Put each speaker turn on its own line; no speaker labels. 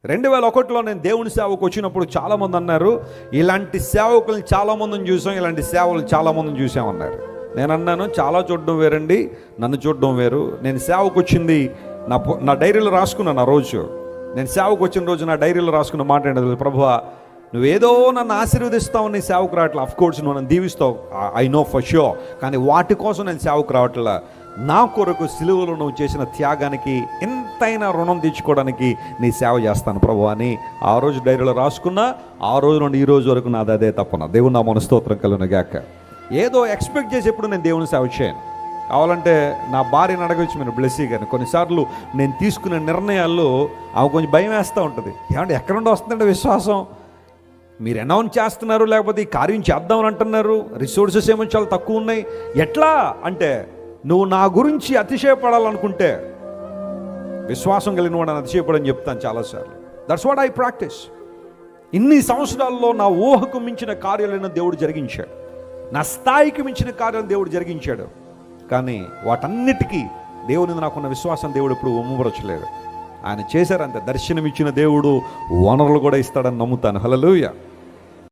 2001లో నేను దేవుని సేవకు వచ్చినప్పుడు చాలామంది అన్నారు, ఇలాంటి సేవకులను చాలామందిని చూసాం, ఇలాంటి సేవలు చాలామందిని చూసామన్నారు. నేను అన్నాను, చాలా చూడడం వేరండి, నన్ను చూడడం వేరు. నేను సేవకు వచ్చింది నా డైరీలో రాసుకున్నాను. ఆ రోజు నేను సేవకు వచ్చిన రోజు నా డైరీలో రాసుకున్న మాట ఏంటో, ప్రభువా నువ్వేదో నన్ను ఆశీర్వదిస్తావు, నీ సేవకు రావట్లే. అఫ్కోర్స్ నువ్వు నన్ను దీవిస్తావు, ఐ నో ఫర్ ష్యూర్, కానీ వాటి కోసం నేను సేవకు రావట్లే. నా కొరకు సిలువలో నువ్వు చేసిన త్యాగానికి ఎంతైనా రుణం తీర్చుకోవడానికి నీ సేవ చేస్తాను ప్రభు అని ఆ రోజు డైరీలో రాసుకున్నా. ఆ రోజు నుండి ఈ రోజు వరకు నాది అదే తప్పన. దేవుని నామమున స్తోత్రం కలుగును గాక. ఏదో ఎక్స్పెక్ట్ చేసి ఎప్పుడు నేను దేవుని సేవ చేయను. కావాలంటే నా భార్యను అడగవచ్చు మీరు, బ్లెస్సీ గారిని. కొన్నిసార్లు నేను తీసుకునే నిర్ణయాల్లో ఆమె కొంచెం భయం వేస్తూ ఉంటుంది. ఏమంటే ఎక్కడ నుండి వస్తుందంటే విశ్వాసం, మీరు అనౌన్స్ చేస్తున్నారు, లేకపోతే ఈ కార్యం చేద్దామని అంటున్నారు, రిసోర్సెస్ ఏమో చాలా తక్కువ ఉన్నాయి, ఎట్లా అంటే నువ్వు నా గురించి అతిశయపడాలనుకుంటే విశ్వాసం కలిగిన వాడు అతిశయపడని చెప్తాను చాలాసార్లు. That's what I practice. ఇన్ని సంవత్సరాల్లో నా ఊహకు మించిన కార్యాలను దేవుడు జరిగించాడు, నా స్థాయికి మించిన కార్యాలను దేవుడు జరిగించాడు. కానీ వాటన్నిటికీ దేవుని నాకున్న విశ్వాసం దేవుడు ఎప్పుడు ఉమ్మరచలేదు. ఆయన చేశారంతే. దర్శనం ఇచ్చిన దేవుడు వనరులు కూడా ఇస్తాడని నమ్ముతాను. హల్లెలూయా.